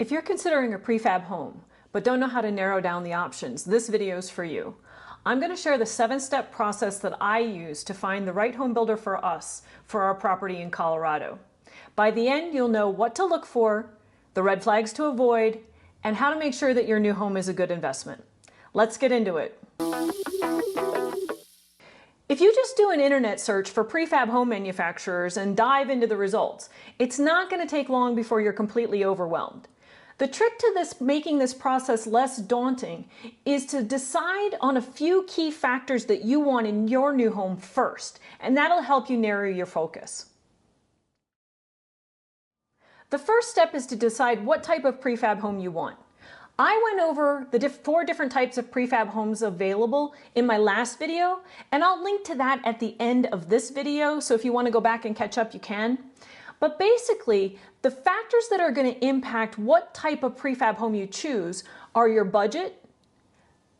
If you're considering a prefab home, but don't know how to narrow down the options, this video is for you. I'm going to share the 7-step process that I use to find the right home builder for us for our property in Colorado. By the end, you'll know what to look for, the red flags to avoid, and how to make sure that your new home is a good investment. Let's get into it. If you just do an internet search for prefab home manufacturers and dive into the results, it's not going to take long before you're completely overwhelmed. The trick to making this process less daunting is to decide on a few key factors that you want in your new home first, and that'll help you narrow your focus. The first step is to decide what type of prefab home you want. I went over the 4 different types of prefab homes available in my last video, and I'll link to that at the end of this video, so if you want to go back and catch up, you can. But basically, the factors that are going to impact what type of prefab home you choose are your budget,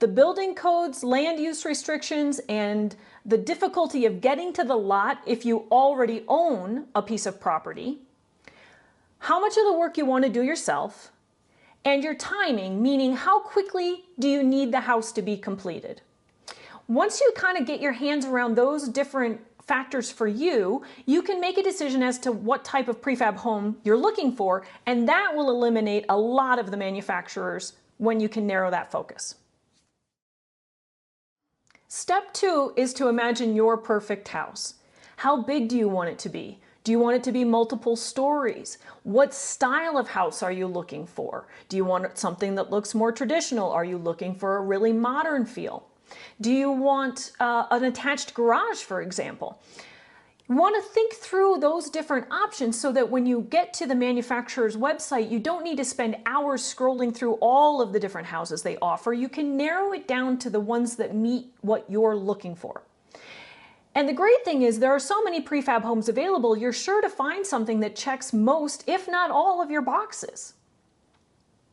the building codes, land use restrictions, and the difficulty of getting to the lot if you already own a piece of property, how much of the work you want to do yourself, and your timing, meaning how quickly do you need the house to be completed. Once you kind of get your hands around those different factors for you, you can make a decision as to what type of prefab home you're looking for, and that will eliminate a lot of the manufacturers when you can narrow that focus. Step 2 is to imagine your perfect house. How big do you want it to be? Do you want it to be multiple stories? What style of house are you looking for? Do you want something that looks more traditional? Are you looking for a really modern feel? Do you want an attached garage, for example? You want to think through those different options so that when you get to the manufacturer's website, you don't need to spend hours scrolling through all of the different houses they offer. You can narrow it down to the ones that meet what you're looking for. And the great thing is there are so many prefab homes available, you're sure to find something that checks most, if not all, of your boxes.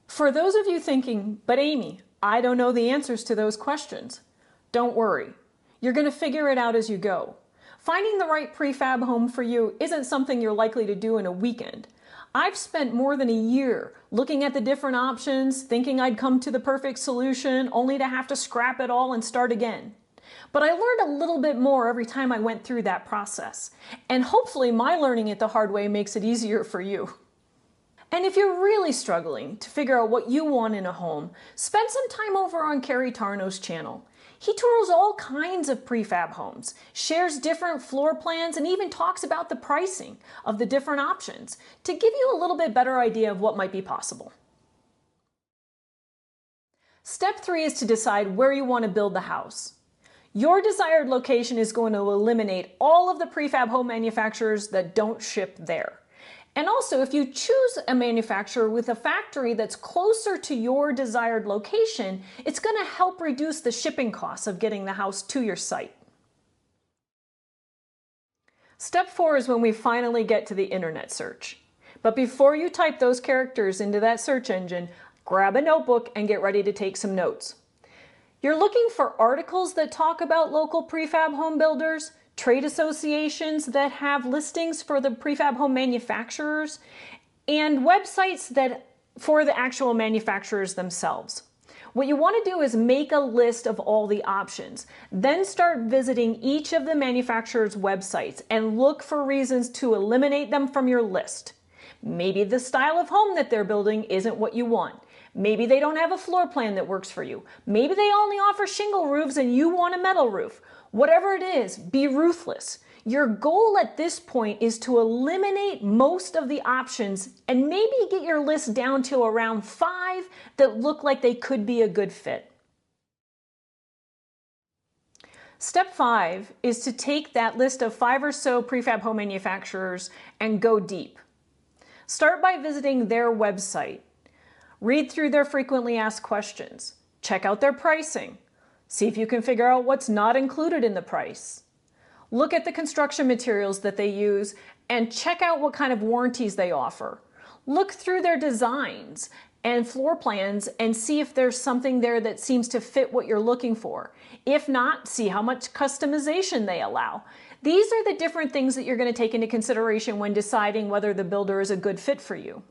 For those of you thinking, but Amy, I don't know the answers to those questions, don't worry. You're going to figure it out as you go. Finding the right prefab home for you isn't something you're likely to do in a weekend. I've spent more than a year looking at the different options, thinking I'd come to the perfect solution, only to have to scrap it all and start again. But I learned a little bit more every time I went through that process. And hopefully my learning it the hard way makes it easier for you. And if you're really struggling to figure out what you want in a home, spend some time over on Kerry Tarno's channel. He tours all kinds of prefab homes, shares different floor plans, and even talks about the pricing of the different options to give you a little bit better idea of what might be possible. Step 3 is to decide where you want to build the house. Your desired location is going to eliminate all of the prefab home manufacturers that don't ship there. And also, if you choose a manufacturer with a factory that's closer to your desired location, it's going to help reduce the shipping costs of getting the house to your site. Step 4 is when we finally get to the internet search. But before you type those characters into that search engine, grab a notebook and get ready to take some notes. You're looking for articles that talk about local prefab home builders, trade associations that have listings for the prefab home manufacturers, and websites that for the actual manufacturers themselves. What you want to do is make a list of all the options, then start visiting each of the manufacturer's websites and look for reasons to eliminate them from your list. Maybe the style of home that they're building isn't what you want. Maybe they don't have a floor plan that works for you. Maybe they only offer shingle roofs and you want a metal roof. Whatever it is, be ruthless. Your goal at this point is to eliminate most of the options and maybe get your list down to around 5 that look like they could be a good fit. Step 5 is to take that list of 5 or so prefab home manufacturers and go deep. Start by visiting their website. Read through their frequently asked questions. Check out their pricing. See if you can figure out what's not included in the price. Look at the construction materials that they use and check out what kind of warranties they offer. Look through their designs and floor plans and see if there's something there that seems to fit what you're looking for. If not, see how much customization they allow. These are the different things that you're going to take into consideration when deciding whether the builder is a good fit for you.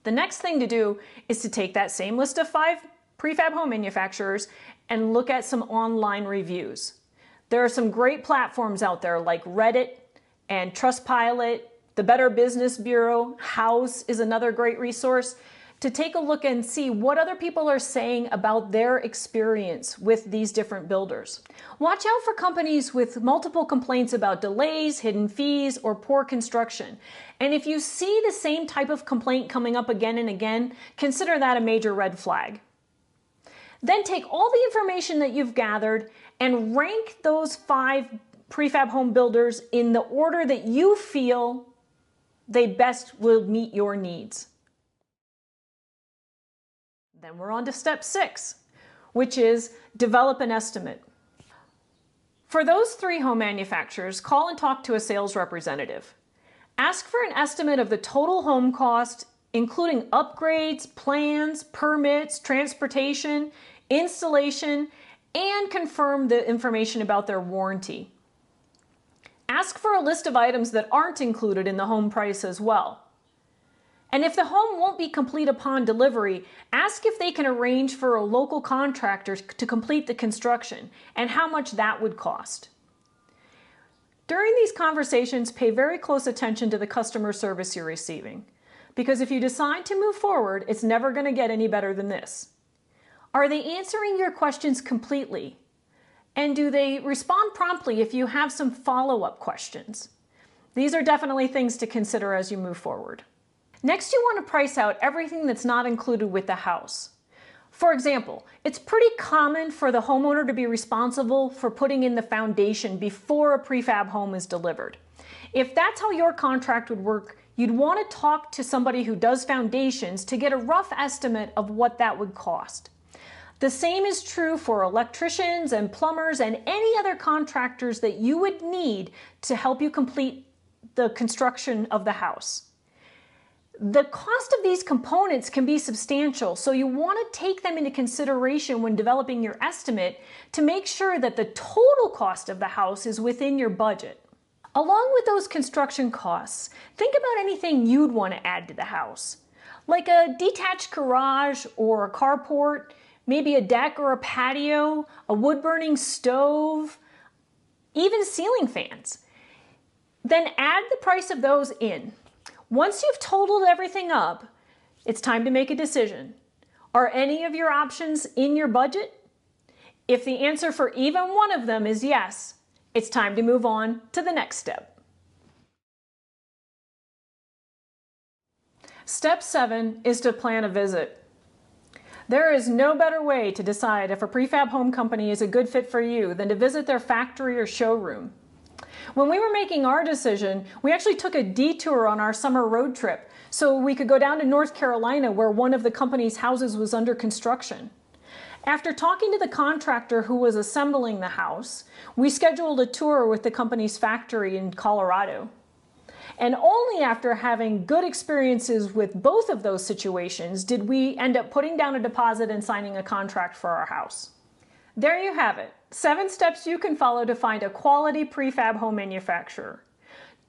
The next thing to do is to take that same list of 5 prefab home manufacturers and look at some online reviews. There are some great platforms out there like Reddit and Trustpilot, the Better Business Bureau, House is another great resource to take a look and see what other people are saying about their experience with these different builders. Watch out for companies with multiple complaints about delays, hidden fees, or poor construction. And if you see the same type of complaint coming up again and again, consider that a major red flag. Then take all the information that you've gathered and rank those 5 prefab home builders in the order that you feel they best will meet your needs. Then we're on to step 6, which is develop an estimate. For those 3 home manufacturers, call and talk to a sales representative. Ask for an estimate of the total home cost, including upgrades, plans, permits, transportation, installation, and confirm the information about their warranty. Ask for a list of items that aren't included in the home price as well. And if the home won't be complete upon delivery, ask if they can arrange for a local contractor to complete the construction and how much that would cost. During these conversations, pay very close attention to the customer service you're receiving, because if you decide to move forward, it's never going to get any better than this. Are they answering your questions completely? And do they respond promptly if you have some follow-up questions? These are definitely things to consider as you move forward. Next, you want to price out everything that's not included with the house. For example, it's pretty common for the homeowner to be responsible for putting in the foundation before a prefab home is delivered. If that's how your contract would work, you'd want to talk to somebody who does foundations to get a rough estimate of what that would cost. The same is true for electricians and plumbers and any other contractors that you would need to help you complete the construction of the house. The cost of these components can be substantial, so you want to take them into consideration when developing your estimate to make sure that the total cost of the house is within your budget. Along with those construction costs, think about anything you'd want to add to the house, like a detached garage or a carport, maybe a deck or a patio, a wood-burning stove, even ceiling fans. Then add the price of those in. Once you've totaled everything up, it's time to make a decision. Are any of your options in your budget? If the answer for even one of them is yes, it's time to move on to the next step. Step 7 is to plan a visit. There is no better way to decide if a prefab home company is a good fit for you than to visit their factory or showroom. When we were making our decision, we actually took a detour on our summer road trip so we could go down to North Carolina where one of the company's houses was under construction. After talking to the contractor who was assembling the house, we scheduled a tour with the company's factory in Colorado. And only after having good experiences with both of those situations did we end up putting down a deposit and signing a contract for our house. There you have it, 7 steps you can follow to find a quality prefab home manufacturer.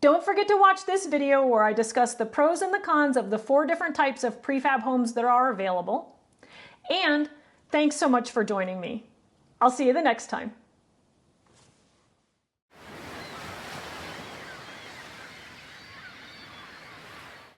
Don't forget to watch this video where I discuss the pros and the cons of the 4 different types of prefab homes that are available. And thanks so much for joining me. I'll see you the next time.